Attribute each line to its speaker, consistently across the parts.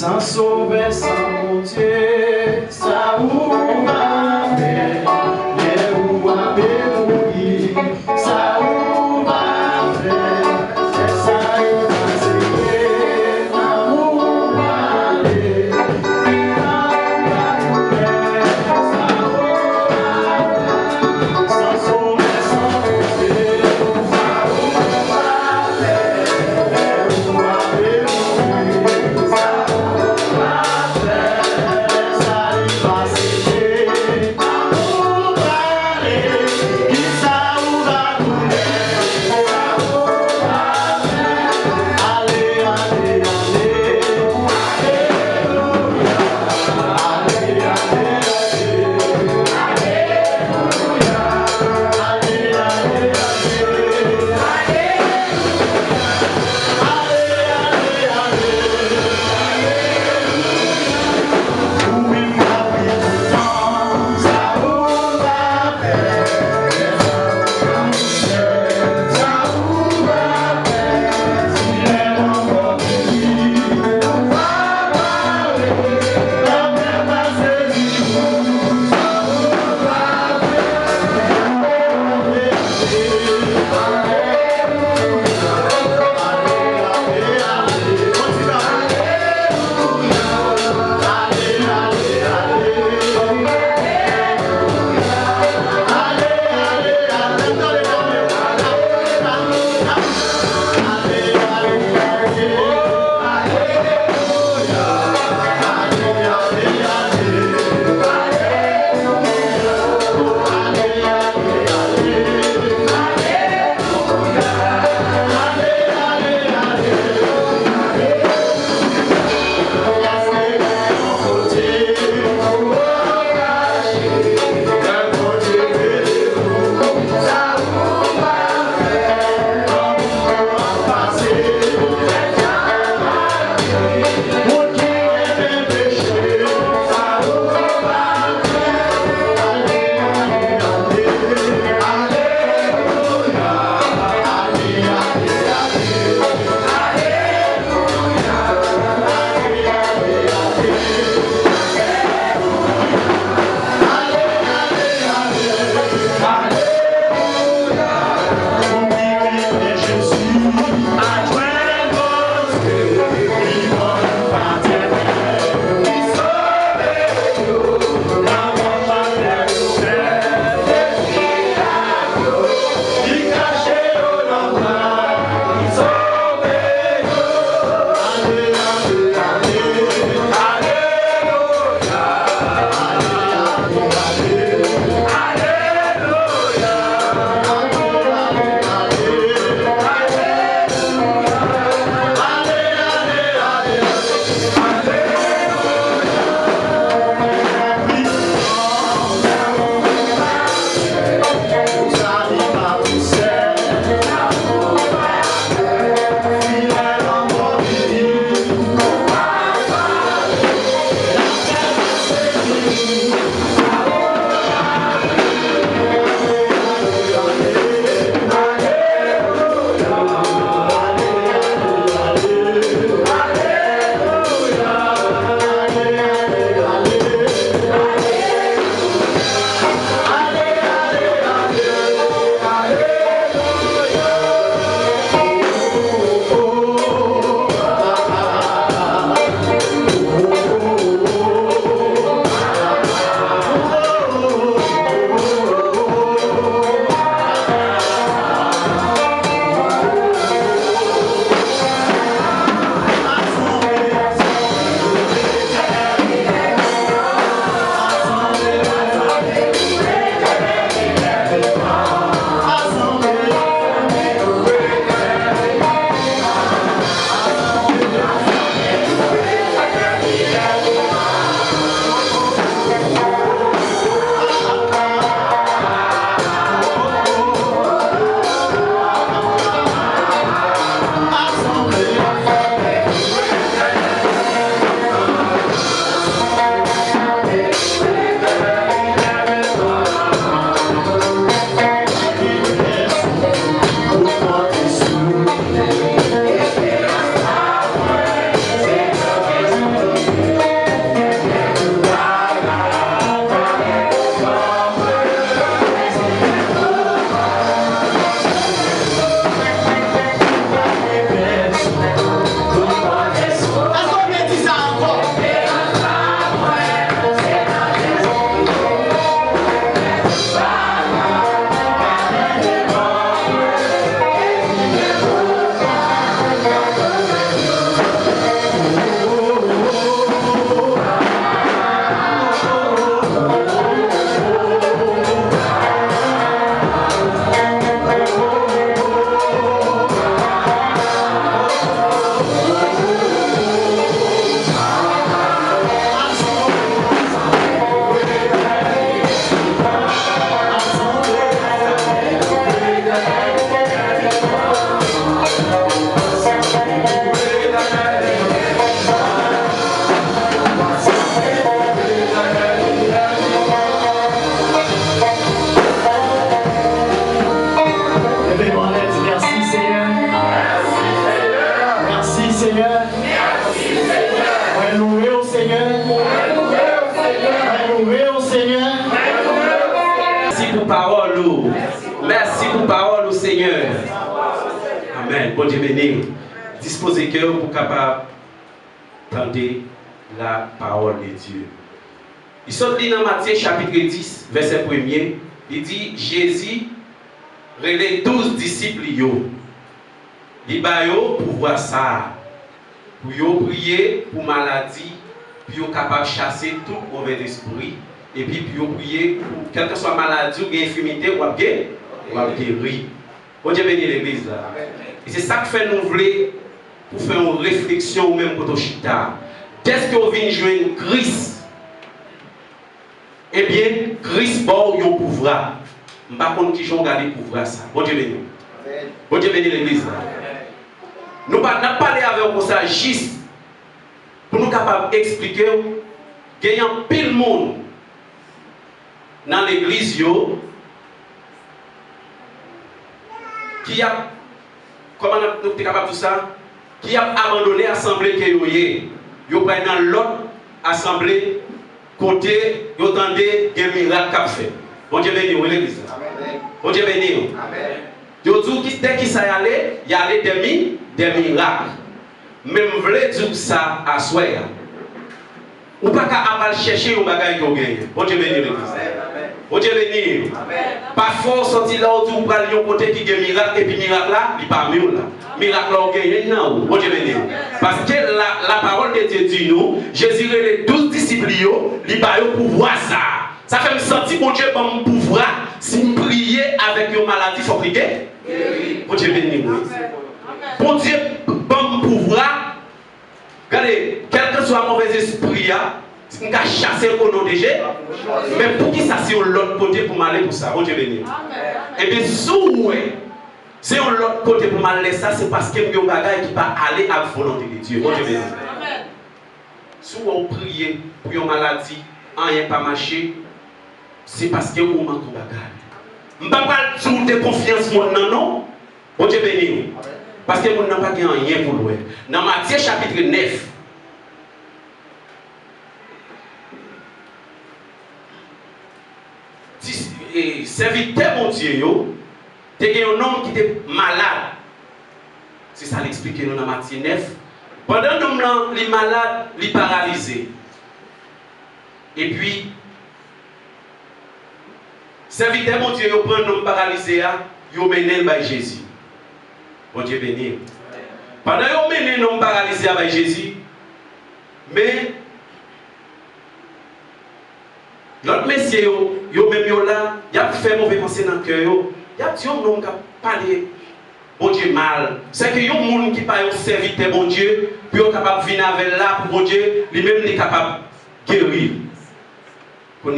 Speaker 1: sans sauver, sans monter, ça ou va faire, mais ou va mourir, ça ou va faire, c'est ça qui va s'aimer, l'amour va aller, ça ou va faire, sans sauver, sans monter, ça ou va faire, mais ou va mourir, ça ou va faire.
Speaker 2: Seigneur. Amen. Bon Dieu béni. Disposez cœur pour capable tenter la parole de Dieu. Il sort dans Matthieu chapitre 10, verset 1er. Il dit Jésus relève 12 disciples. Il va pouvoir ça. Pour prier pour maladie, pour capable de chasser tout mauvais esprit. Et puis pour prier pour quelle que soit maladie ou infirmité ou guérir. Bon Dieu béni l'église là. Et c'est ça que fait nous voulons pour faire une réflexion ou même pour Toshita. Qu'est-ce que vous venez joindre Christ? Eh bien, Christ bon yon pouvoir. Je ne sais pas qui j'en garder pouvoir ça. Bon Dieu béni. Bon Dieu béni l'église là. Nous n'avons pas parlé avec vous ça juste pour nous capables d'expliquer qu'il y a un pile monde dans l'église qui a, comment nous sommes capables de ça, qui a abandonné l'assemblée qui est yo prennent dans l'autre assemblée côté yo tendez des miracles qu'a fait. Bon Dieu béni l'église. Bon Dieu béni. Amen. Yo dit dès qu'il ça y allait des miracles. Même voulez dire ça à soi. Ou pas qu'à chercher un bagage qu'on gagne. Bon Dieu béni l'église. Bon Dieu béni. Parfois sorti là où tu prends un côté qui gagne miracle et puis miracle là, il pas mieux là. Miracle là on gagne non. Bon Dieu béni. Parce que la parole de Dieu dit nous, Jésus les 12 disciples il va pouvoir ça. Ça fait me sentir bon Dieu bon pouvoir si me prier avec une maladie faut prier. Bon Dieu béni. Bon Dieu bon pouvoir. Regardez, quel que soit mauvais esprit on va chasser au nom de Jésus. Mais pour qui ça c'est l'autre côté pour m'aller pour ça. Bon Dieu béni. Et bien sous c'est l'autre côté pour m'aller ça c'est parce que y a un bagage qui va aller à la volonté de Dieu. Bon Dieu béni. Si on prie pour une maladie, rien pas marché, c'est parce que vous manquez de bagage. Je ne peux pas dire de confiance non. Bon Dieu béni. Parce que vous n'avez pas rien pour louer. Dans Matthieu chapitre 9, serviteur mon Dieu, il y a un homme qui était malade. C'est ça l'expliquer dans Matthieu 9. Pendant que l'homme est malade, il est paralysé. Et puis, serviteur mon Dieu, il prend un homme paralysé, il mène par Jésus. Bon Dieu béni. Pendant que vous menez un homme paralysé avec Jésus, mais l'autre monsieur, même là, il a fait mauvais pensée dans le cœur, il a dit un homme qui a parlé, bon Dieu mal. C'est que y a un monde qui pas serviteur bon Dieu, puis il est capable de venir avec là pour bon Dieu, lui-même est capable de guérir. Quand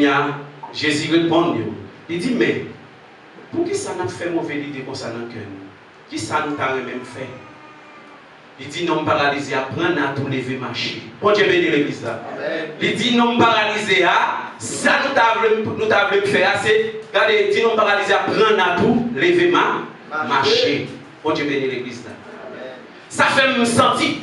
Speaker 2: Jésus répond, il dit, mais pour qui ça n'a fait mauvais idée comme ça dans le cœur? Qui ça nous a même fait? Il dit non paralysé, apprendre à tout lever marcher. Bon Dieu béni l'église là. Il dit non paralysé, ça nous a fait, c'est, regardez, il dit non paralysé, apprendre à tout lever marcher. Bon Dieu béni l'église là. Ça fait me sentir,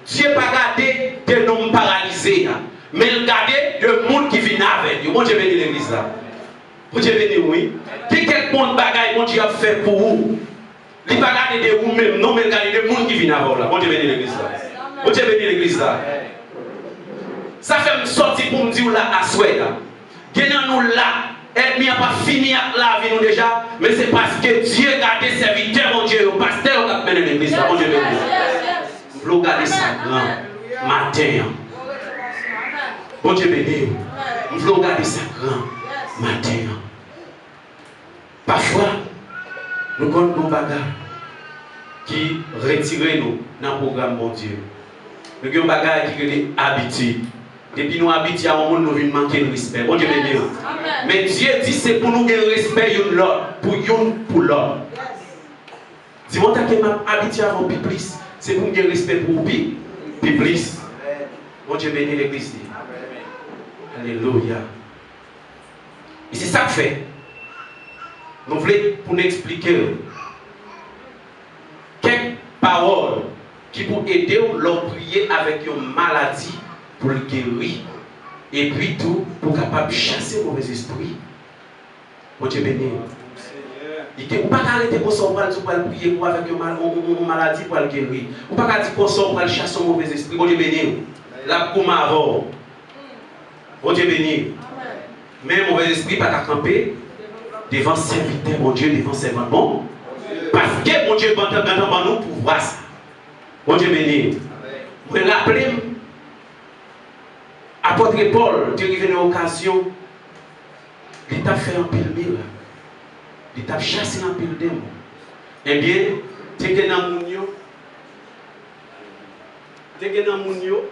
Speaker 2: Dieu n'a pas gardé des noms paralysés, mais il garde le monde qui vient avec. Bon Dieu béni l'église là. Bon Dieu béni, oui. Quel monde bagaille, bon Dieu a fait pour vous? Il ne va pas regarder de vous-même, non, mais regarder des gens qui viennent avant là. Bon Dieu béni l'église là. Bon Dieu béni l'église là. Ça fait me sortir pour me dire là à souhait là. Gagnons nous là. Et n'a pas fini la vie nous déjà. Mais c'est parce que Dieu a des serviteurs, mon Dieu, au pasteur qui a mené l'église là. Bon Dieu béni. Vous voulez regarder ça grand matin. Bon Dieu béni. Vous voulez regarder ça grand matin. Parfois, nous avons nos bagages qui retirent nous dans le programme bon Dieu. Nous avons des bagages qui sont habitués. Depuis nous habitués à un monde, nous venons manquer de respect. Bon Dieu béni. Mais Dieu dit c'est pour nous gagner respect l'autre, pour l'autre. Dis-moi que je habitué à un plus, c'est pour nous gagner respect pour plus. Bon Dieu béni l'église. Alléluia. Et c'est ça que fait. Nous voulons pour nous expliquer quelques paroles qui vont aider leur prier avec une maladie pour le guérir et puis tout pour capable chasser le mauvais esprit. Bon Dieu béni. Ou pas arrêter qu'on sort pour aller prier pour avec une maladie pour aller guérir. Ou pas dire qu'on sort pour aller chasser un mauvais esprit. Bon Dieu béni. La comme avant. Bon Dieu béni. Mais mauvais esprit pas qu'à camper devant serviteur, mon Dieu, devant servant bon. Parce que mon Dieu dans nous pour voir ça. Bon Dieu béni. Vous me rappelez, apôtre Paul, Dieu qui vient à l'occasion, il t'a fait un pile miracle. Il t'a chassé un pile démon. Eh bien, tu es dans mon yo. Tu es dans mon yo.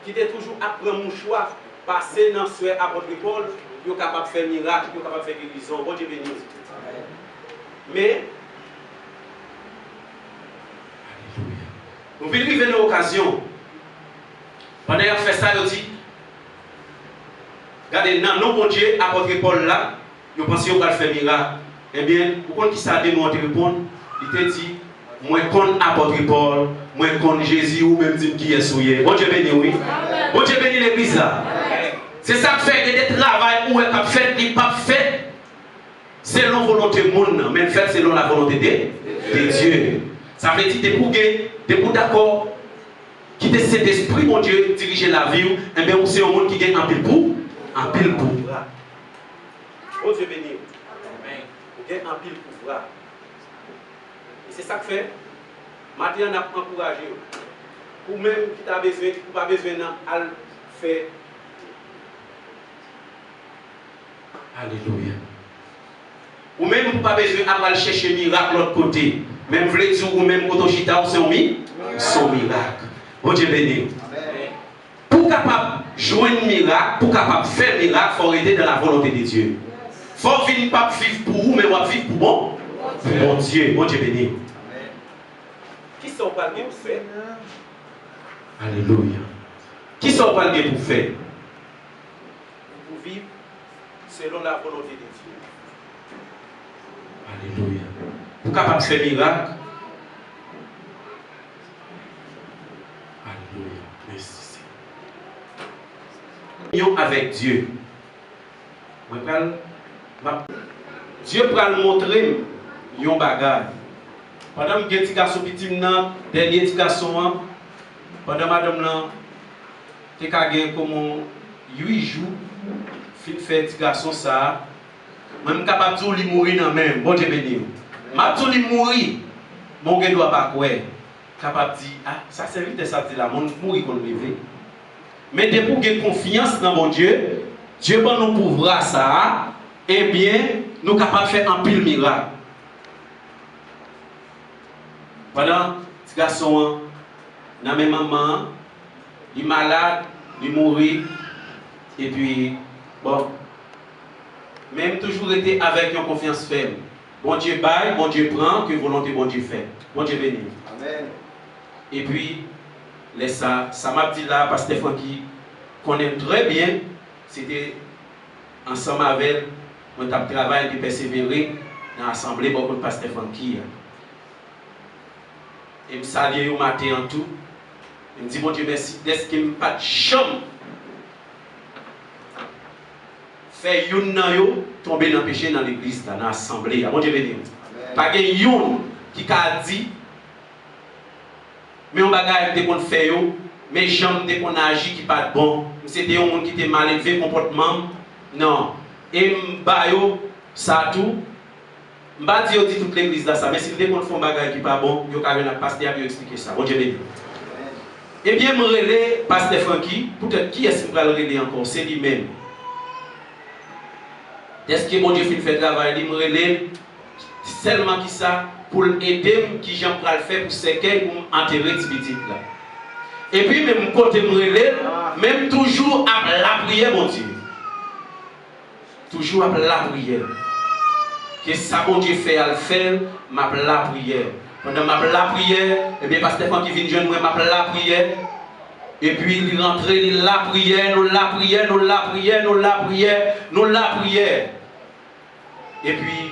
Speaker 2: Qui était toujours après mon choix, passer dans ce apôtre Paul, il est capable de faire miracle, il est capable de faire guérison. Bon Dieu béni. Mais, nous vivons une occasion. Pendant qu'il a fait ça, il dit, regardez, non, bon Dieu, apôtre Paul là, il pense qu'il va faire miracle. Eh bien, pourquoi qui ça démontre répondre, il te dit, moi connais apôtre Paul, moi connais Jésus ou même dire qui est souillé. Bon Dieu béni, oui. Bon Dieu béni l'église là. C'est ça qui fait que des travail où elle a fait, il pas fait selon la volonté du monde, mais fait selon la volonté de Dieu. Ça veut dire des pour d'accord, quitter cet esprit, mon Dieu, diriger la vie, et bien c'est un monde qui gagne un pile pour. Bon Dieu béni. Vous gagnez un pile pour. Et c'est ça que fait. Maintenant, on a encouragé. Ou même qui t'a besoin, ou pas besoin de faire. Alléluia. Ou même pas besoin d'aller chercher miracle de l'autre côté. Même vle dire ou même autochita ou son miracle. Bon Dieu béni. Pour capable jouer un miracle, pour capable faire un miracle, il faut arrêter dans la volonté de Dieu. Il faut venir pas vivre pour vous, mais on va vivre pour bon. Pour bon Dieu. Bon Dieu béni. Qui sont pas les pour faire? Alléluia. Qui sont pas les pour faire? Pour vivre selon la volonté de Dieu. Alléluia. Pour capable faire miracle. Alléluia. Merci. Union avec Dieu. Dieu va le montrer un bagage. Pendant que je garçon petit dernier petit garçon, pendant madame là, tu as comme 8 jours, fin fait petit garçon ça, même capable de lui mourir dans même. Bon Dieu béni. Ma tout lui mourir, mon gars doit pas quoi. Capable de dire ah ça c'est vite ça dit là, mon mourir qu'on lever. Mais dès pour gagner confiance dans mon Dieu, Dieu va nous pouvoir ça, eh bien nous capables de faire un pile miracle. Pendant ce garçon, dans mes mamans, il est malade, il est mort, et puis, bon, même toujours été avec une confiance ferme. Bon Dieu baille, bon Dieu prend, que volonté bon Dieu fait. Bon Dieu béni. Amen. Et puis, laisse ça m'a dit là, Pasteur Francky, qu'on aime très bien, c'était ensemble avec, on a travaillé et persévéré dans l'assemblée, beaucoup de Pasteur Francky. Et me salue au matin en tout. Il me dit, mon Dieu, merci, est-ce qu'il me pas de chambre fait yon nan yo tomber dans le péché dans l'église, dans l'assemblée. Mon Dieu béni. Pas de yon qui a dit, mais on bagaille de qu'on fait yo, mais jambes de qu'on agit qui pas bon. C'était un monde qui était mal élevé, comportement. Non. Et m'bayo ça tout. Je ne vais pas dire toute l'église là ça, mais si vous font des bagages qui ne sont pas bons, vous avez un pasteur qui expliquer ça. Bon Dieu béni. Eh bien, je relais Pasteur Francky, peut-être qui est-ce que je vais le relayer encore? C'est lui-même. Est-ce que mon Dieu fait le travail? Il me relais seulement qui ça pour aider qui j'en peux le faire pour séquelles pour enterrer ce petit là. Et puis, même côté me relais, même toujours à la prière, mon Dieu. Toujours à la prière. Que ça, bon Dieu fait à le faire, m'a la prière. Pendant ma la prière, et bien, Pasteur Francky vient joindre moi, m'a la prière. Et puis, il rentre, il la prière, nous la prière, nous la prière, nous la prière, nous la prière. Et puis,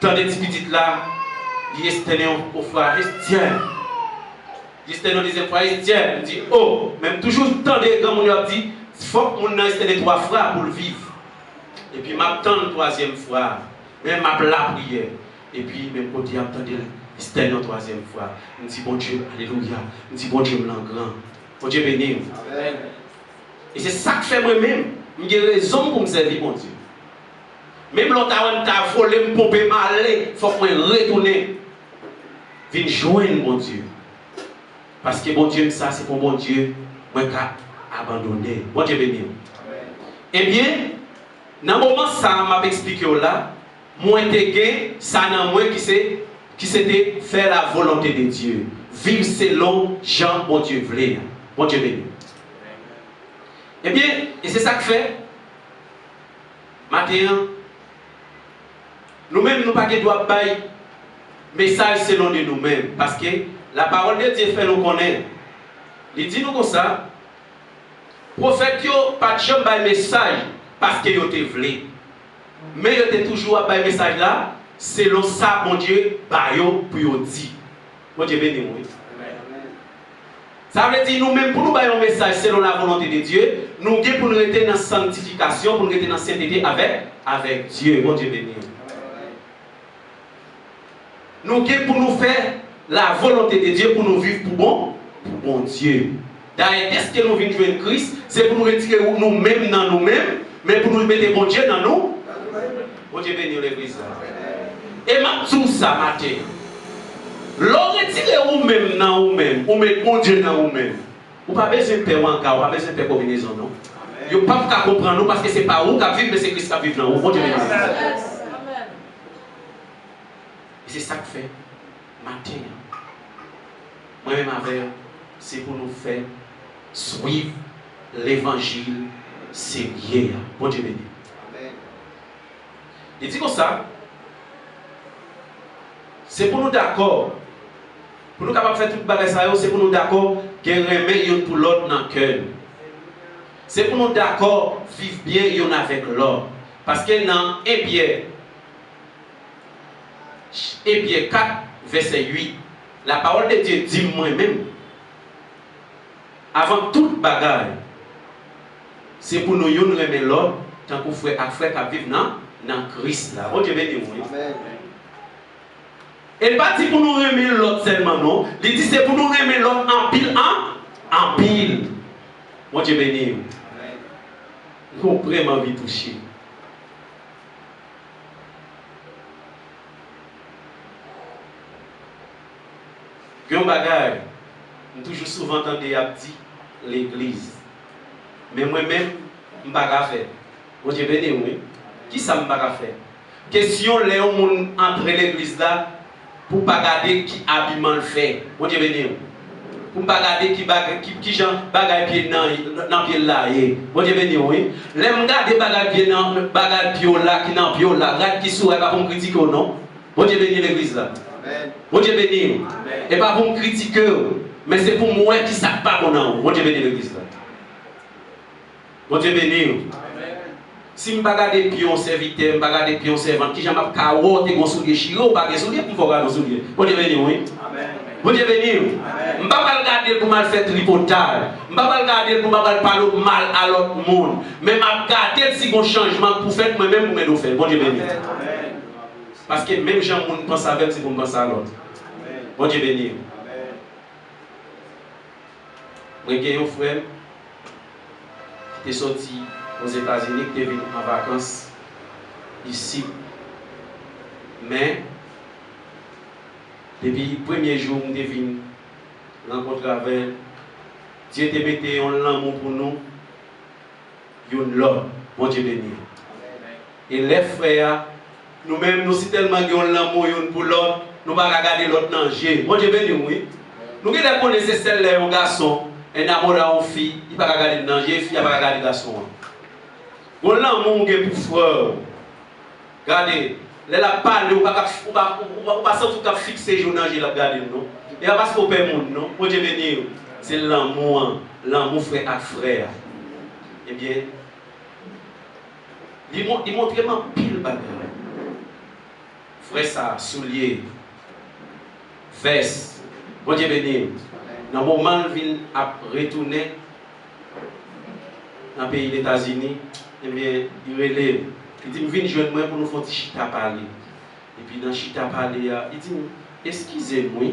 Speaker 2: tant des petites là, il est tenu au frère, tiens. Il est tenu au deuxième frère, tiens. Il dit, oh, même toujours tant des grands, on a dit, il faut que mon ait tenu 3 frères pour le vivre. Et puis, m'attends une troisième fois. Même m'a la prière. Et puis, même côté, attendez, c'était une troisième fois. Je dis, bon Dieu, alléluia. Je dis, bon Dieu, me grand. Bon Dieu, béni. Amen. Et c'est ça que fait moi-même. J'ai raison pour me servir, mon Dieu. Même l'autre a volé, me pomper, m'aller, il faut que je retourne. Viens joindre, mon Dieu. Parce que bon Dieu, ça, c'est pour mon Dieu, moi, qui abandonné. Bon Dieu, béni. Eh bien, dans le moment ça m'a expliqué là, moi, j'ai ça dans moi qui c'était faire la volonté de Dieu. Vivre selon Jean, bon Dieu, voulait. Bon Dieu, béni. Eh bien, et c'est ça que fait. Maintenant, nous-mêmes, nous pas doit bailler message selon de nous-mêmes. Parce que la parole de Dieu fait nous connaître. Il dit nous comme ça. Prophète, pas de jamais bailler message parce que vous te voulez. Mais vous êtes toujours à bailler message là, selon ça, mon Dieu, pour vous dire. Mon Dieu béni, oui. Ça veut dire nous-mêmes, pour nous bailler un message selon la volonté de Dieu, nous devons pour nous rester dans la sanctification, pour nous rester dans la sainteté avec Dieu. Mon Dieu béni. Nous devons pour nous faire la volonté de Dieu, pour nous vivre pour bon Dieu. D'ailleurs, est-ce que nous venons jouer Christ? C'est pour nous retirer nous-mêmes dans nous-mêmes, mais pour nous mettre bon Dieu dans nous. Bon Dieu béni l'église. Et ma tout ça matin. L'on retire vous-même dans vous-même, ou met bon Dieu dans vous-même. Vous n'avez pas besoin de faire encore, vous n'avez pas besoin de faire combinaison, non? Vous n'avez pas de comprendre nous parce que ce n'est pas vous qui vivez, mais c'est Christ qui vit dans vous. Bon Dieu béni. Et c'est ça que fait matin. Moi-même avec, c'est pour nous faire suivre l'évangile sérieux. Bon Dieu béni. Il dit comme ça, c'est pour nous d'accord. Pour nous capables de faire tout le bagage, c'est pour nous d'accord qu'il remet l'un pour l'autre dans le cœur. C'est pour nous d'accord vivre bien l'un avec l'autre. Parce que dans 1 Pierre 4, verset 8, la parole de Dieu dit moi-même, avant toute bagaille, c'est pour nous remettre l'autre, tant que frère et frère qui vivent dans Christ. Bon Dieu béni. Et pas dit pour nous remettre l'autre seulement, non. Il dit c'est pour nous remettre l'autre en pile. Bon Dieu béni. Nous avons vraiment envie de toucher. Grand bagage, nous toujours souvent entendu dit l'église. Mais moi-même, je ne vais pas faire. Bon Dieu béni, oui. Qui ça ne va pas faire? Question les gens entre l'église là pour ne pas regarder qui habillement le fait. Bon Dieu béni. Pour ne pas regarder qui gens bagaille pied dans pied là. Bon Dieu béni, oui. Les gens regarder bagaille pied dans bagaille pied là qui dans pied là. Regarde qui souhaite pas pour critiquer non. Bon Dieu béni l'église là. Bon Dieu béni. Et pas pour me critiquer, mais c'est pour moi qui ne savent pas mon nom. Bon Dieu béni l'église là. Bon Dieu béni. Si je ne regarde pas pion serviteur, je ne regarde pas pion servant, qui j'aime pas carotte et soulier chiro, pas de soulier pour regarder nos souliers. Bon Dieu béni, oui. Bon Dieu béni. Je ne vais pas regarder pour mal faire tripotage. Je ne vais pas regarder pour mal parler mal à l'autre monde. Mais je vais regarder si un changement pour faire moi-même pour me faire. Bon Dieu béni. Parce que même gens qui pensent avec, c'est pour penser à l'autre. Bon Dieu béni. Moi, j'ai un frère qui est sorti aux États-Unis, qui est venu en vacances ici. Mais, depuis le premier jour, je suis venu rencontrer avec Dieu te mette un l'amour pour nous, une l'autre. Bon Dieu béni. Et les frères, nous-mêmes, nous sommes tellement l'amour pour l'autre, nous ne pouvons pas regarder l'autre danger. Bon Dieu béni, oui. Nous qui connaissons celle-là, un garçon, un amour à une fille, il ne peut pas regarder le danger, la fille ne peut pas regarder le garçon. Bon l'amour pour frère. Regardez, là la parle, on ne va pas tout fixer le danger, non. Et parce qu'on peut le monde, non. Bon Dieu béni, c'est l'amour frère à frère. Eh bien, il montre vraiment pile bagarre. Frère ça, soulier, veste. Bon Dieu béni. Dans le moment où il a retourné dans le pays des États-Unis, eh bien, il relève Il dit, viens joindre moi pour nous faire un petit chita parler. Et puis dans chita parler, il dit, excusez-moi,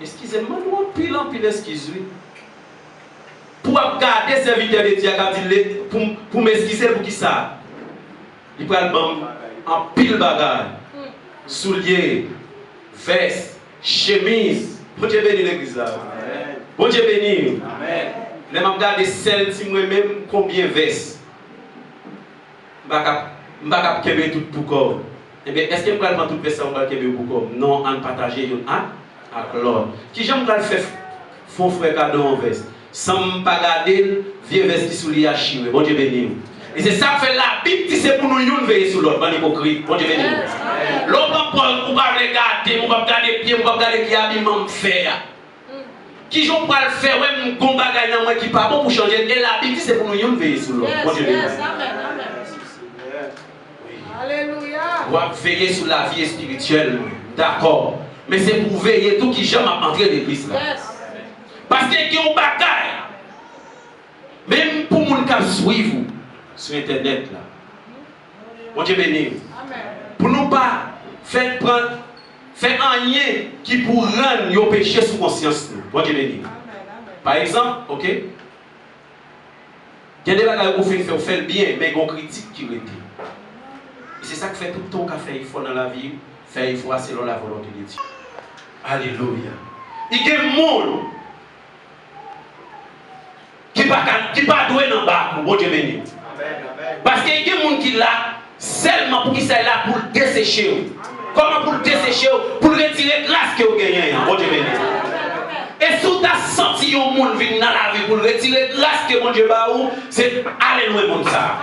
Speaker 2: excusez-moi, nous pile en pile excuse-moi. Pour garder ce serviteur de Dieu, pour m'excuser pour qui ça? Il prend le en pile bagarre, souliers, veste, chemise. Bon Dieu béni l'église là. Bon Dieu béni. Amen. Les m'a regardé celle si moi-même combien vestes. M'baka kebe tout pour corps. Eh bien, est-ce que m'pa prendre toute veste on va kebe pour corps? Non, on partager yon avec l'autre. Qui j'aime pas faire font frère cadeau en veste. Sans m'pa garder vieux veste qui sous li a chier. Bon Dieu béni. Et c'est ça que fait la Bible qui c'est pour nous yon veiller sur l'autre, pas hypocrite. Bon Dieu béni. L'autre Paul ou pas regarder, ou pas regarder pied, ou pas regarder qui habillement faire. Qui j'en pas le faire, ouais, mon gon bagay nan moi qui pas bon pour changer. Et la Bible c'est pour nous yon veiller sur l'autre. Bon Dieu béni.
Speaker 3: Alléluia.
Speaker 2: On va veiller sur la vie spirituelle, d'accord. Mais c'est pour veiller tout qui jamais entrer l'église là. Parce qu'il y a un bagage. Même pour les gens qui suivent sur internet là. Bon Dieu béni. Pour nous pas faire un lien qui pour rendre nos péchés sous conscience. Bon Dieu béni. Par exemple, ok. Il y a des bagages qui font bien, mais il y a une critique qui retient. C'est ça que fait tout le temps qu'on fait il faut dans la vie, faire il faut selon la volonté de Dieu. Alléluia. Il y a des gens qui ne sont pas doués dans le bas, pour Dieu béni. Parce qu'il y a des gens qui sont là seulement pour qu'ils soient là pour dessécher. Comment pour dessécher? Pour retirer grâce que vous gagnez. Bon Dieu béni. Et si tu as senti un monde venir dans la vie pour retirer grâce que mon Dieu ba ou, c'est aller loin mon ça.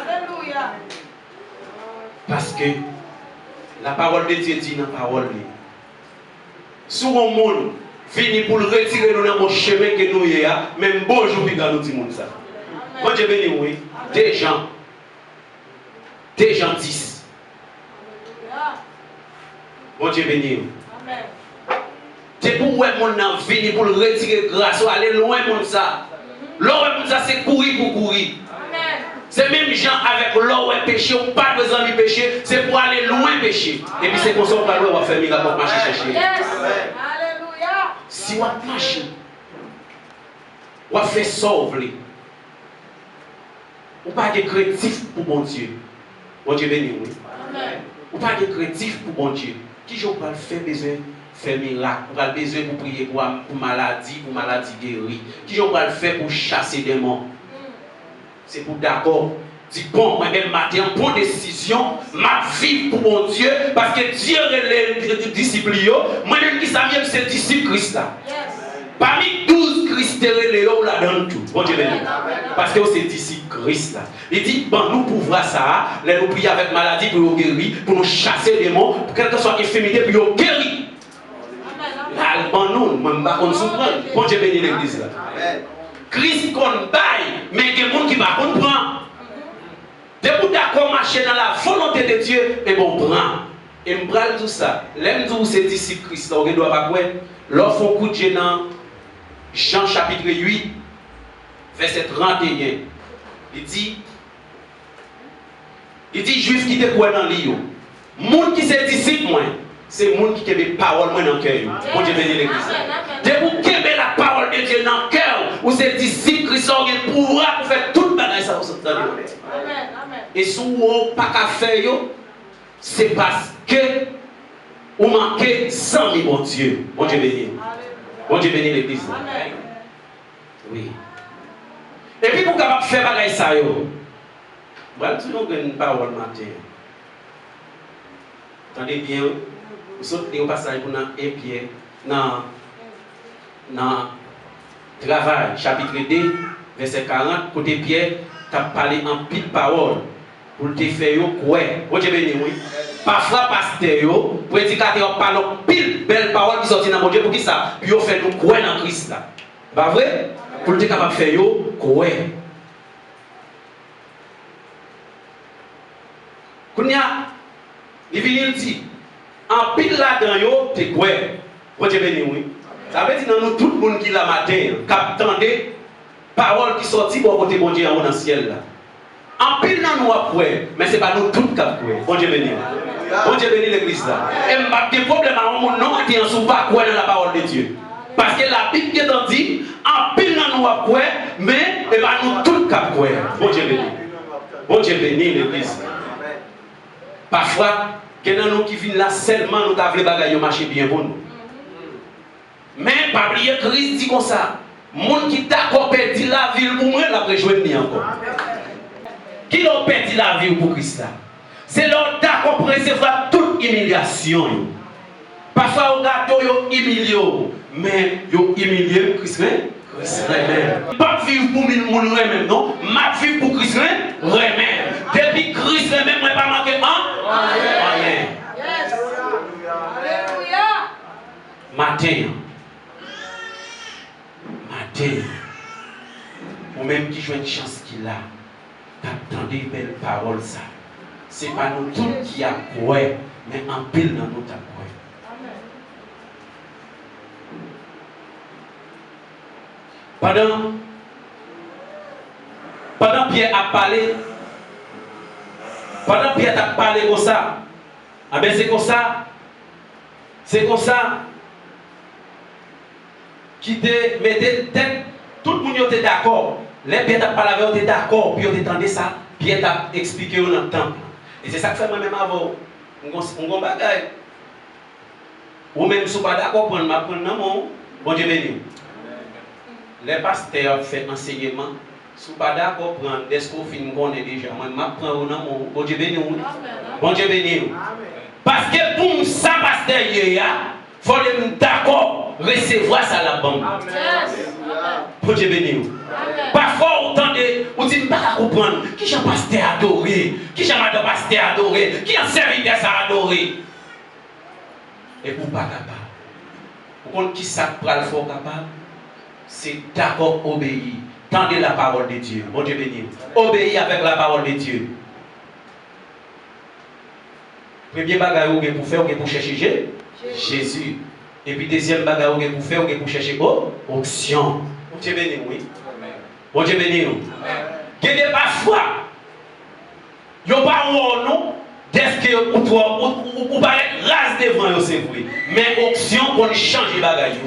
Speaker 2: Alléluia. Parce que la parole de Dieu dit dans la parole. Si un monde vient pour retirer nous dans le chemin que nous y a, même bonjour puis nous dit ça. Bon Dieu béni oui. Des gens 10. Bon Dieu béni. Amen. C'est pour ouais mon nan venir pour retirer grâce, aller loin mon ça. Loin mon ça c'est courir pour courir. C'est même gens avec l'eau péché ou pas besoin de pécher, c'est pour aller loin pécher. Et puis c'est comme ça qu'on va faire miracle pour marcher chercher. Alléluia. Si on marche, on fait sauver. On pas de créatif pour bon Dieu. Bon Dieu béni oui. Amen. On pas de créatif pour bon Dieu. Qui j'en pas faire besoin faire miracle, on va besoin pour prier pour maladie guérie. Qui j'en pas faire pour chasser des démons. C'est pour d'accord. Dis bon, moi-même, matin, bonne décision, ma vie pour mon Dieu, parce que Dieu est les disciples. Moi-même qui savais, c'est disciple Christ là. Parmi 12 Christ là dans tout. Bon Dieu béni. Parce que c'est disciple Christ là. Il dit, bon, nous pouvons voir ça, nous prier avec maladie pour nous guérir, pour nous chasser des démons, pour quelle que soit infirmité, pour nous guérir. Là, bon, nous, même pas qu'on souffre. Bon Dieu béni l'église là. Christ qu'on baille, mais il y a des gens qui ne comprennent pas. Dès que vous d'accord marcher dans la volonté de Dieu, et bon, prend. Et je prends tout ça. L'aime d'où c'est disciple Christ, on ne doit pas quoi. L'offre au coup de dans Jean chapitre 8, verset 31. Il dit, juif qui te croit dans l'île. Monde qui c'est disciple, moi, c'est monde qui a des paroles dans le cœur. Bon Dieu bénisse l'église. Dès que vous avez la parole de Dieu dans le cœur, ou c'est disciple Christ, on a le pouvoir pour faire tout le bagage ça. Et si vous n'avez pas qu'à faire, c'est parce que vous manquez 100 000 bon Dieu. Bon Dieu béni. Bon Dieu béni l'église. Oui. Et puis pour capable faire bagage ça, voilà, tu n'as une parole matin. Attendez bien, vous sautez au passage pour un pied dans Travail, chapitre 2, verset 40, côté Pierre, tu as parlé en pile parole pour te faire quoi. Bon Dieu béni, oui. Parfois, pasteur, prédicateur parle en pile belle parole qui sortent dans mon Dieu pour qui ça? Puis on fait nous quoi dans Christ là. Pas vrai? Pour te capable de faire quoi. Quand il vient dit, en pile là-dedans, yo, t'es quoi? Bon Dieu béni, oui. Ça veut dire que nous, tout le monde qui l'a matin, qui attendait, parole qui sortit pour côté bon Dieu dans le ciel là. En pile dans nous après, mais ce n'est pas nous tous qui avons. Bon Dieu béni. Bon Dieu béni l'église là. Et je n'ai pas de problème à mon nom qui ne sont pas quoi dans la parole de Dieu. Parce que la Bible dit, en pile dans nous après, mais ce n'est pas nous tous qui avons. Bon Dieu béni. Bon Dieu béni l'église. Parfois, que dans nous qui viennent là seulement, nous avons les bagages marcher bien pour nous. Mais pas oublier Christ dit comme ça. Monde qui d'accord perdu la vie pour moi, la rejoindre encore. Qui l'ont perdu la vie pour Christ là? C'est leur d'accord pour recevoir toute humiliation. Parfois, au gâteau, ils humilient, mais ils humilient Christ même. Pas vivre pour mon même, non? Ma vie pour Christ même. Depuis Christ même, je ne pas manquer rien. Matin. Ou même qui joue une chance qu'il a, d'entendre des belles paroles, ça. Ce n'est pas nous tous qui avons quoi, mais en pile dans nous avons quoi. Pendant Pierre a parlé, comme ça, ah ben c'est comme ça, qui te mettait tête, tout le monde était d'accord. Les Pierre a parlé avec eux, d'accord, puis on entendait ça, Pierre a expliqué dans le temple. Et c'est ça que fait moi-même avant, on bagaille. Ou même si vous pas d'accord, pour non, bon Dieu béni. Les pasteurs font enseignement, si vous pas d'accord, prendre des scores fin connaît déjà. Moi, je prends non, bon Dieu béni. Bon Dieu béni. Parce que pour ça, pasteur, il faut être d'accord, recevoir ça la banque. Bon Dieu béni. Parfois, autant de, on dit pas comprendre qui j'ai pasteur adoré, qui j'ai madame pasteur adoré, qui a serviteur ça adoré. Et pour pas capable. Pour qu'on qui ça pour le fort capable, c'est d'accord obéir. Tendez la parole de Dieu. Bon Dieu béni. Obéir avec la parole de Dieu. Premier bagage pour faire, pour chercher Jésus. Et puis deuxième bagage pour faire, pour chercher onction. Bon Dieu béni, oui. Bon Dieu béni nous. Il y a parfois, il n'y a pas un nom, est-ce que vous paraît race devant c'est vrai. Mais option pour changer les bagages.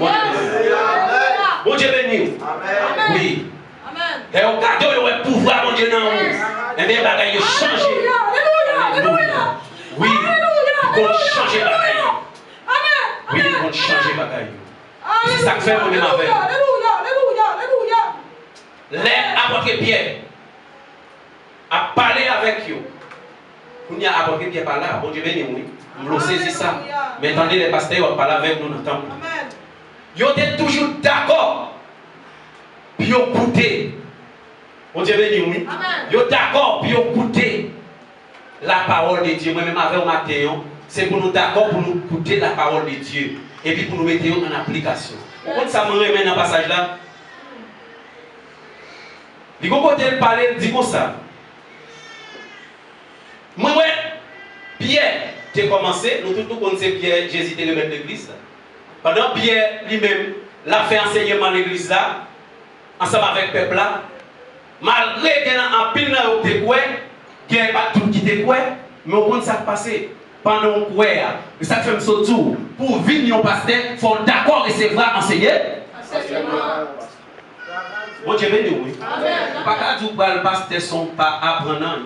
Speaker 2: Bon Dieu béni. Oui. Et au cas où il y a pouvoir, mon Dieu, dans vous. Et bien, les bagages changent. Alléluia. Oui. Ils vont changer les bagages. Oui, ils vont changer les bagages. C'est ça que fait mon même avec. Les apôtres Pierre a parlé avec eux. Vous n'y a apôtre Pierre par là. Bon Dieu béni, oui. Vous saisissez ça. Mais attendez, les pasteurs ont parlé avec nous dans le temple. Ils étaient toujours d'accord. Puis ils ont goûté. Bon Dieu béni, oui. Ils ont d'accord, puis ils ont goûté la parole de Dieu. Moi-même avec au matin, c'est pour nous d'accord, pour nous goûter la parole de Dieu. Et puis pour nous mettre en application. Pourquoi ça me remet dans le passage là? Il faut parler, dit comme ça. Moi, Pierre, tu as commencé, nous tous connaissons Pierre, Jésus était le maître de l'église. Pendant Pierre lui-même, l'a fait enseignement à l'église là, ensemble avec le peuple là, malgré qu'il y a un pile dans le quoi, qu'il n'y a pas tout qui était quoi, mais au point de ça passé, pendant quoi, ça fait un saut tour, pour vivre un pasteur, il faut d'accord recevoir enseigner. Bon Dieu béni, oui. Pas qu'à dire que le pasteur ne sont pas apprenants,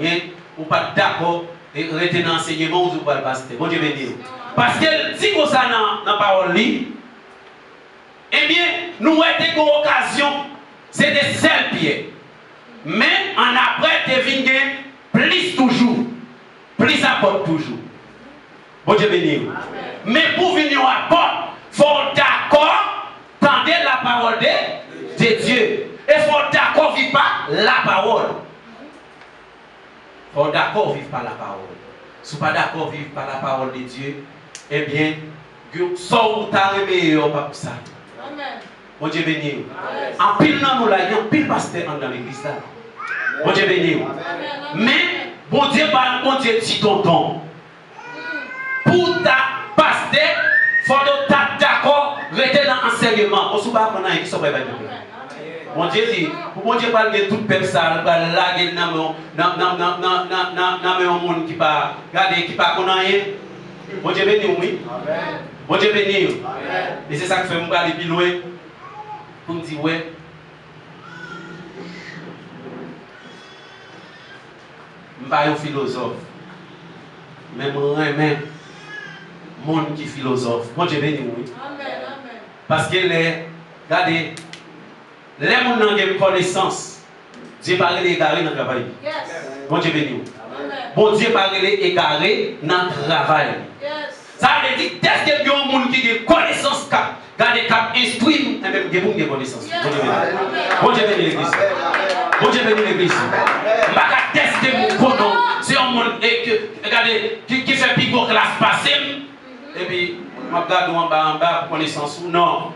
Speaker 2: ou pas d'accord et rester dans l'enseignement ou pas le pasteur. Bon Dieu béni. Parce que si vous ça dans la parole, eh bien, nous avons une occasion, c'est des seuls pieds. Mais en après, deviner plus toujours, plus apporte toujours. Bon Dieu béni. Mais pour venir à porte, il faut d'accord, tendez la parole de Dieu. Et il faut d'accord vivre par la parole. Il faut d'accord vivre par la parole. Si vous n'êtes pas d'accord vivre par la parole de Dieu, eh bien, sort ou t'as meilleur pas pour ça. Bon Dieu béni. En pile dans nous là, il y a un pile pasteur dans l'église là. Bon Dieu béni. Mais bon Dieu dit tonton. Pour ta pasteur, il faut être d'accord, rester dans l'enseignement. On ne peut pas prendre un qui sont pas. Bon Dieu dit, pour bon Dieu parle de tout peuple ça, va laguer dans un monde qui pas regarder qui pas connaît rien. Bon Dieu béni oui. Amen. Bon Dieu béni. Amen. Et c'est ça que fait me aller plus loin pour me dire ouais. Je ne suis pas un philosophe. Mais je remets le monde qui est philosophe. Bon Dieu béni oui. Amen. Parce que regardez, les gens qui ont une connaissance, Dieu parle les égarés dans le travail. Bon Dieu béni. Bon Dieu parle les égarés dans le travail. Ça veut dire, est-ce qu'il y a un monde qui a une connaissance, regardez, qui instruit, et même qui a une connaissance. Bon Dieu béni l'église. Bon Dieu béni l'église. Je ne vais pas tester mon coton. C'est un monde qui fait plus gros classe passée. Et puis, je regarde en bas pour connaissance. Non.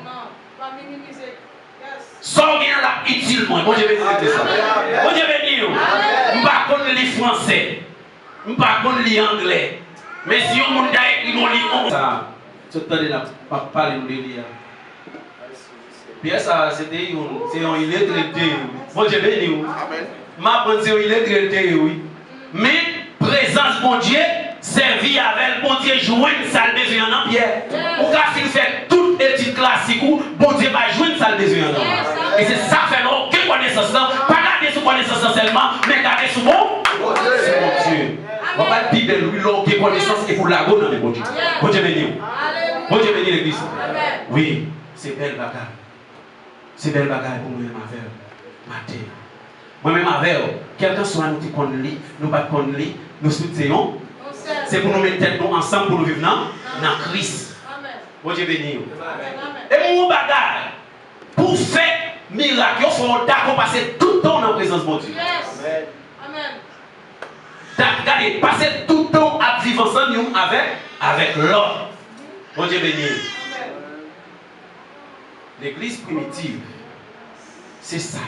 Speaker 2: Sans rien là, utilement. Bon Dieu béni l'église. Bon Dieu béni. Je ne vais pas connaître les français. Je ne vais pas connaître les anglais. Mais si on monde a écrit mon livre, ça, tu as parlé de lire. Puis ça, c'était un illettré. Bon Dieu béni. Ma bonne c'est un illettré, oui. Mais présence bon Dieu, servi avec bon Dieu, jouer une salle besoin en pierre. Ou quand il fait toute étude classique, bon Dieu va jouer une salle besoin en. Et c'est ça fait aucune connaissance. Pas garder sous connaissance seulement, mais garder sous bon Dieu. On va pas dire de lui l'homme qui connaissance et pour la go dans les bon Dieu. Bon Dieu béni. Bon Dieu béni l'église. Oui, c'est belle bagarre. C'est belle bagarre pour moi-même avec. Moi-même avec, quelqu'un soit nous qui connaît, nous pas connaît, nous soutenons. C'est pour nous mettre tête nous ensemble pour nous vivre dans Christ. Bon Dieu béni. Et mon bagarre, pour faire miracle, il faut d'accord passer tout le temps dans la présence de Dieu. Amen. Regardez, passer tout le temps à vivre ensemble avec l'autre. Bon Dieu béni. L'église primitive, c'est ça.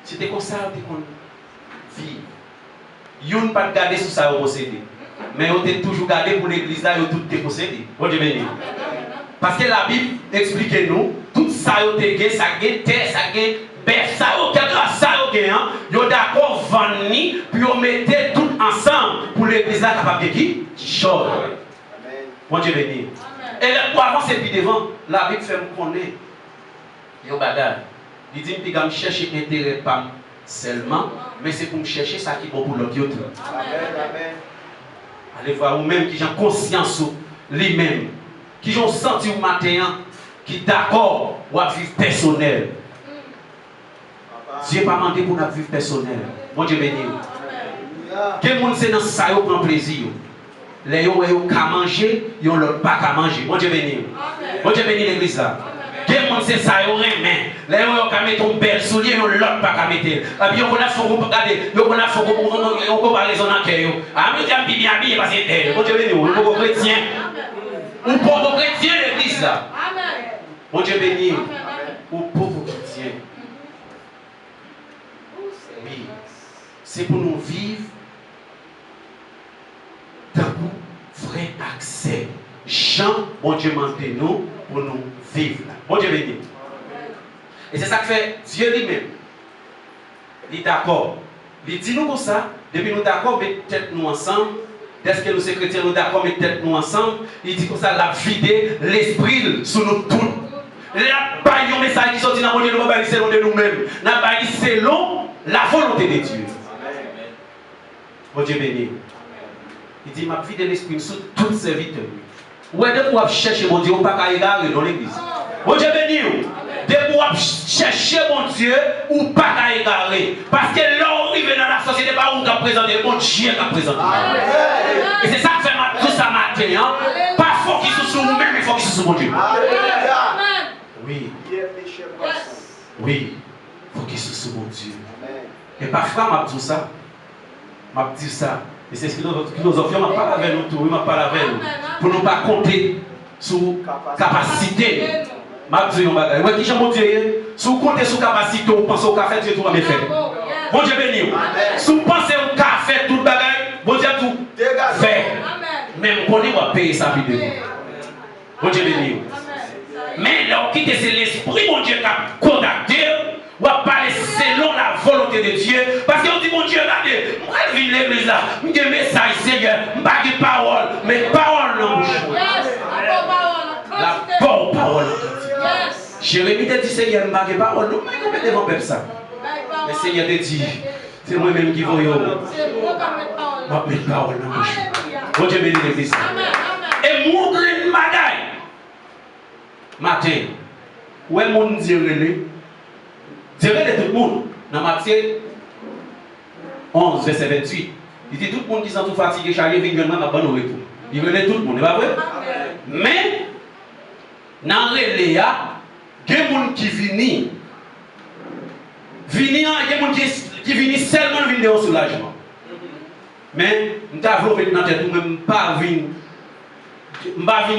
Speaker 2: C'était comme ça qu'on vit. Ils n'ont pas gardé sur ça au possédé. Mais ils ont toujours gardé pour l'église là, ils ont tout possédé. Bon Dieu béni. Parce que la Bible explique nous, tout ça ils ont gagné, ça gagne terre, ça gagne bête, ça ils ont gagné, ils ont d'accord vendu, puis ils ont mis tout ensemble pour l'église là capable de qui? Chaud. Bon Dieu béni. Et pour avancer plus devant, la Bible fait me connaître. Il y a un bagage. Il dit que je vais chercher intérêt pas seulement, mais c'est pour me chercher ça qui est bon pour l'autre. Amen. Allez voir vous-même qui ont conscience lui-même, qui ont senti au matin, qui d'accord ou à vivre personnel. Dieu n'a pas demandé pour nous vivre personnel. Bon Dieu béni. Quel monde c'est dans ça qui prend plaisir. Les gens qui ont manger, ils ont l'autre pas qu'à manger. Bon Dieu béni. Bon Dieu béni l'église là. Quel monde c'est ça, ils ont rien. Les gens qui ont mis ton bel soulier, ils ont l'autre pas qu'à mettre. Et puis ils ont regarder, ils ont comparaison dans le cœur. Ah, mais ils ont bien habillé parce que bon Dieu béni, on est chrétien. Ou pauvre chrétien l'église là. Bon Dieu béni. Ou pauvre chrétien. Oui. C'est pour nous vivre dans le vrai accès. Jean, bon Dieu m'a nous pour nous vivre là. Bon Dieu béni. Et c'est ça que fait Dieu lui-même. Il est d'accord. Il dit nous comme ça, depuis nous d'accord, mettons tête nous ensemble. Dès que nous sommes chrétiens, nous d'accord, mettons tête nous ensemble. Il dit comme ça, la vider l'esprit sur nous tous. La baille un message qui sortit dans mon Dieu, nous pas selon de nous-mêmes. La baille selon la volonté de Dieu. Bon Dieu béni. Il dit, ma vider l'esprit sur tous ces serviteurs. Où est-ce que vous cherchez mon Dieu, ou pas qu'à égarer dans l'église? Bon Dieu béni. De pouvoir chercher mon Dieu ou pas qu'à égarer. Parce que là où il est dans la société, pas où on a présenté, mon Dieu qui a présenté. Et c'est ça que fait tout ça matin. Pas faut qu'il soit sur nous-mêmes, mais il faut qu'il soit sur mon Dieu. Oui. Oui. Il faut qu'il soit sur mon Dieu. Et parfois, m'a dit ça. M'a dit ça. Et c'est ce que notre philosophie m'a parlé avec nous tout, m'a parlé avec nous. Pour ne pas compter sur capacité. Ma Dieu, ouais, qui j'aime mon Dieu, si vous comptez sur capacité, vous pensez au café, Dieu tout va bien faire. Bon Dieu béni. Si vous pensez au café, tout le bagage, bon Dieu tout fait. Même pour nous, on va payer sa vidéo. Bon Dieu béni. Mais là, on quitte, c'est l'esprit, mon Dieu, qui a contacté, ou à parler selon la volonté de Dieu. Parce qu'on dit, mon Dieu, regardez, moi je vis l'église là, je dis message, Seigneur, je ne pas de parole, mais parole dans bouche. La bonne parole. Jérémie te dit, Seigneur, je ne pas de parole, non, mais je vais devant peuple ça. Mais Seigneur te dit, c'est moi-même qui vais. Je vais mettre parole dans bouche. Bon Dieu bénit l'église. Et montrer une bagaille. Matin, où est mon Dieu relais? Dieu relais tout le monde. Dans Matthieu 11, verset 28. Il dit tout le monde qui sont tout fatigué, chargé, vient de ma bonne retour. Il relais tout le monde, n'est pas vrai? Mais, dans le relais, il y a des gens qui viennent. Il y a des gens qui viennent seulement venir au soulagement. Mais, nous avons fait dans tête, nous pas venir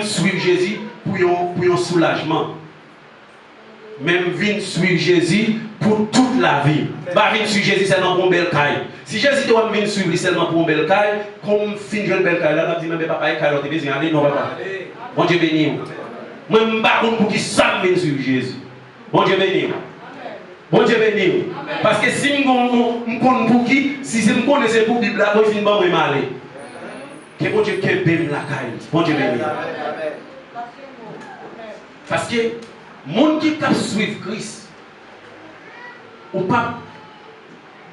Speaker 2: suivre Jésus pour un soulagement. Même venir suivre Jésus pour toute la vie. Pas venir suivre Jésus seulement pour une belle caille. Si Jésus doit venir suivre seulement pour une belle caille, comme fin de belle caille, là, on dit, mais papa, caille, on te dit, allez, non, papa. Bon Dieu béni. Moi, je ne sais pas pour qui ça venir suivre Jésus. Bon Dieu béni. Bon Dieu béni. Parce que si je ne connais pour qui, si je ne connais pas pour Bible, je ne vais pas me aller. Que bon Dieu qui bénisse la caille. Bon Dieu béni. Parce que les gens qui suivent Christ, ou pas,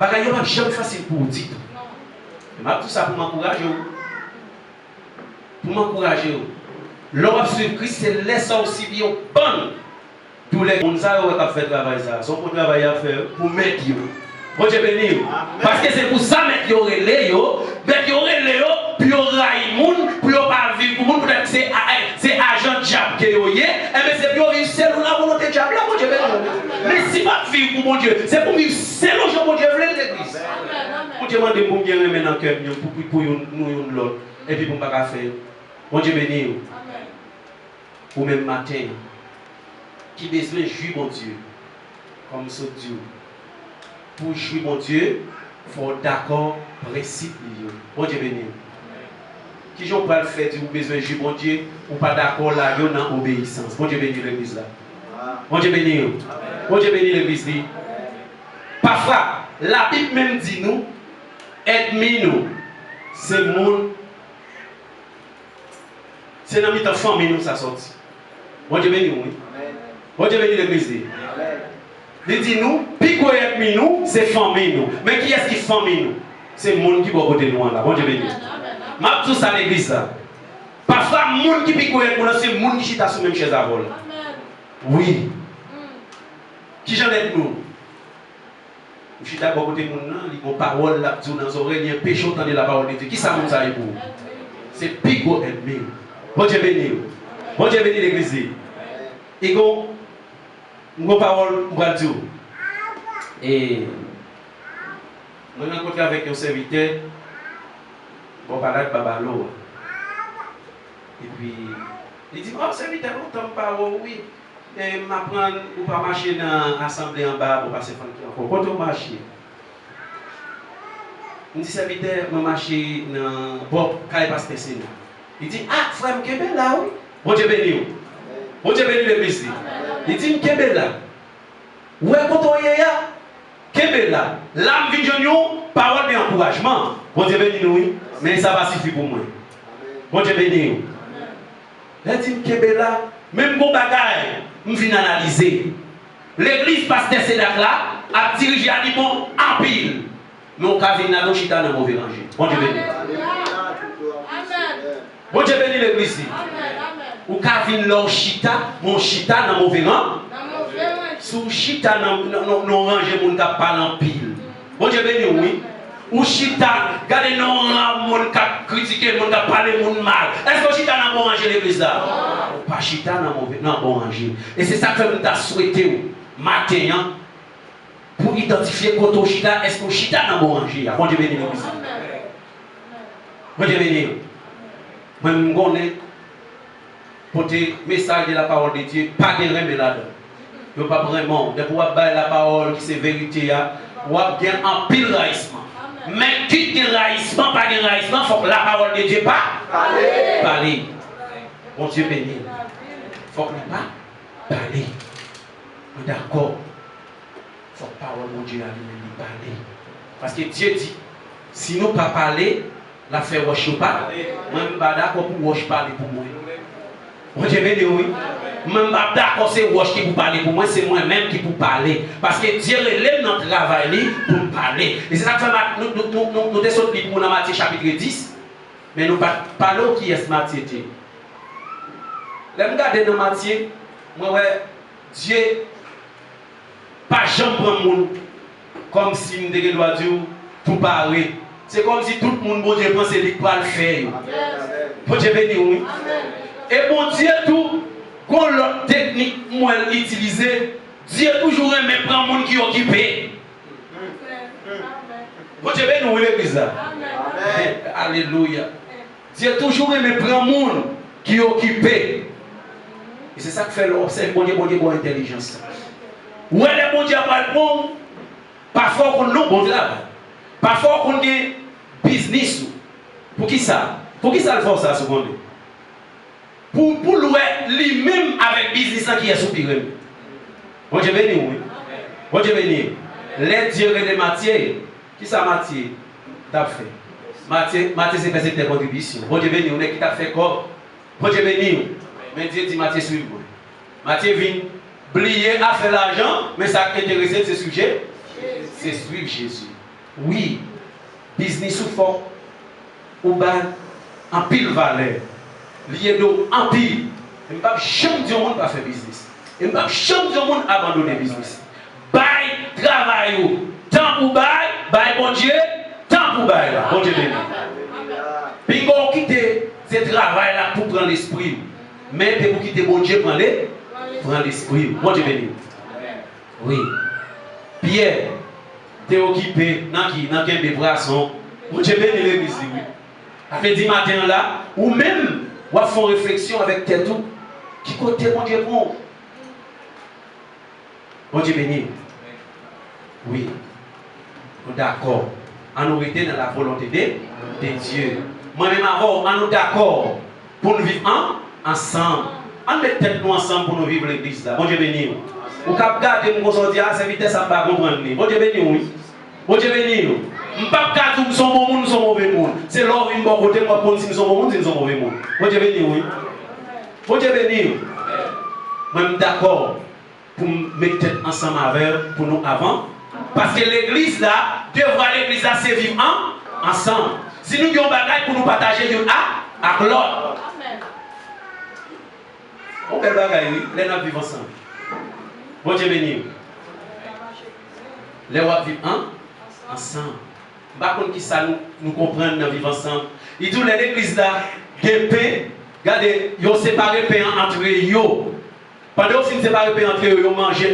Speaker 2: ce n'est pas jamais facile pour vous dire. Je tout ça pour m'encourager. Pour m'encourager. L'homme suivre Christ, c'est laisser aussi bien bon. Tous les gens qui ont fait travail, sont pour travail à faire, pour mettre. Bon Dieu béni. Parce que c'est pour ça que vous avez les puis vous avez pour ne pas vivre pour peut-être que c'est agent diable que vous avez, et c'est pour vivre selon la volonté de diable, bon Dieu béni. Mais si vous vivez pour mon Dieu, c'est pour vivre selon ce que mon Dieu veut l'église. Bon Dieu demande pour bien remettre dans le cœur, pour nous l'autre, et puis pour ne pas faire. Bon Dieu béni. Ou même matin, qui besoin de jouir mon Dieu, comme ce Dieu. Pour jouir mon Dieu, il faut d'accord, principe. Bon Dieu béni. Qui j'en pas le faire, vous besoin de jouir mon Dieu, ou pas d'accord là, vous dans obéissance. Bon Dieu béni l'église là. Bon Dieu béni. Bon Dieu béni l'église là. Parfois, la Bible même dit nous, aide-nous, c'est mon. C'est dans notre famille nous ça sorti. Bon Dieu béni, oui. Bon Dieu béni l'église là. Il dit nous, puis quoi est nous, c'est famille nous. Mais qui est-ce qui famille nous? C'est le monde qui va côté nous là. Bon Dieu béni. Ma tout ça l'église là. Parfois, le monde qui pique nous, c'est le monde qui chita sur même chaise à vol. Oui. Qui j'en ai nous? Je suis d'accord côté nous, il y a parole là, dans nos oreilles, il y a péché entendre la parole de Dieu. Qui ça nous a pour? C'est pico et nous. Bon Dieu béni. Bon Dieu béni l'église. Et go. Une parole pour Dieu. Et nous avons rencontré avec un serviteur, bon, parler de Babalo. Et puis, il dit, oh, serviteur, longtemps parole, oui. Et m'apprendre ou pas marcher dans l'assemblée en bas pour passer encore. Quand on marche, il dit, serviteur, je marche dans Bob, quand il passe Tessina. Il dit, ah, frère, je suis là, oui. Bon Dieu béni. Bon Dieu béni l'église. Il dit, je suis là. Où est-ce que tu es là? Qu'est-ce là? L'âme vient de nous, parole d'encouragement. Bon Dieu béni nous, mais ça va suffire pour moi. Bon Dieu béni. Il dit, qu'est-ce là? Même bon bagaille, je viens analyser. L'église pasteur Sédac là, a dirigé à bon en pile. Mais on a vu dans chita dans mauvais rangé. Bon Dieu béni. Bon Dieu béni l'église. Ou ka vin leur chita, mon chita dans mauvais rang. Sous chita non ranger mon ka parler en pile. Bon Dieu béni oui. Ou chita, gardez non mon ka critiquer mon ka parler mon mal. Est-ce que chita dans bon ranger l'église là? Ou pas chita dans mauvais non bon ranger. Et c'est ça que nous t'a souhaité matin pour identifier quand chita, est-ce que chita dans bon ranger? Bon Dieu béni l'église. Bon Dieu béni. Moi je connais porter message de la parole de Dieu, pas de remède là-dedans. Il n'y a pas vraiment de pouvoir bailler la parole qui c'est vérité, ou bien un pile raïsement. Mais quitte de raïsement, pas de raïsement, il faut que la parole de Dieu parle. Bon Dieu béni. Il faut que pas parler. D'accord. faut que la parole de Dieu à lui parler. Parce que Dieu dit, si nous ne pas parler, la faire wash pas. Moi, je ne suis pas d'accord pour wash parler pour moi. Bon Dieu béni, oui. Je ne suis pas d'accord c'est wash qui pour parler pour moi, c'est moi-même qui pour parler. Parce que Dieu relève notre travail pour nous parler. Et c'est ça que nous descendons pour dans Matthieu chapitre 10. Mais nous pas parlons qui est ce Matthieu. Là, regardez dans Matthieu, moi, ouais, Dieu, pas jamais prendre le monde comme si nous devons dire pour parler. C'est comme si tout le monde, bon Dieu, pense qu'il va le faire. Bon Dieu béni, oui. Et bon Dieu, tout, quand l'autre technique moi utilisée, Dieu toujours aime prendre le monde qui est occupé. Bon Dieu béni, oui, l'église. Alléluia. Dieu toujours aime prendre le monde qui est occupé. Et c'est ça que fait l'observe, bon Dieu, bon intelligence. Ouais, les bon Dieu pas bon, parfois qu'on nous bon travail. Parfois qu'on a business. Pour qui ça? Pour qui ça le fait ça, seconde? Pour louer lui-même avec business qui est soupiré. Bon Dieu béni, oui. Bon Dieu béni. Les dieux de Matthieu, qui ça Matthieu t'a fait? Matthieu c'est fait cette contribution. Bon Dieu béni, on est qui t'a fait quoi? Bon Dieu béni. Mais Dieu dit Matthieu suivre. Matthieu vient oublier à faire l'argent, mais ça qui intéresse ce sujet, c'est suivre Jésus. Oui, business ou fort, ou bas, en pile valeur, lié d'eau en pile. Et je ne peux jamais dire au monde pas faire business. Et je ne peux jamais dire au monde abandonner le business. Bail, travail, temps pour bail bon Dieu, temps pour bail, bon Dieu béni. Puis on quitte ce travail-là pour prendre l'esprit. Mais pour quitter bon Dieu, prendre l'esprit. Bon Dieu béni. Oui. Pierre, tu es occupé dans quel brassons. Bon Dieu béni l'église. Après 10 matin là, ou même, on va faire une réflexion avec tes tout. Qui côté bon Dieu prend? Bon Dieu béni. Oui. D'accord. On nous était dans la volonté de Dieu. Moi-même avant, on nous d'accord pour nous vivre ensemble. On met tête nous ensemble pour nous vivre l'église là. Bon Dieu béni. Ou cap garder mon sortir à cette vitesse ça pas comprendre. Bon Dieu béni oui. Bon Dieu béni nous. On pas garder nous sommes bons, nous sommes mauvais monde. C'est l'or une bon côté moi pour si nous sommes bons, si nous sommes mauvais monde. Bon Dieu béni oui. Bon Dieu béni. Moi d'accord pour mettre tête ensemble avec pour nous avant parce que l'église là devra l'église là se vivre ensemble. Si nous avons des bagages pour nous partager avec l'autre. On fait des bagages, les gens vivent ensemble. Bon Dieu béni. Les gens vivent ensemble. Par contre, qui ça nous comprendre dans vivre ensemble. Et tout l'église là, des paix, regardez, ils ont séparé paix entre eux. Pendant qu'ils ont séparé paix entre eux, ils ont mangé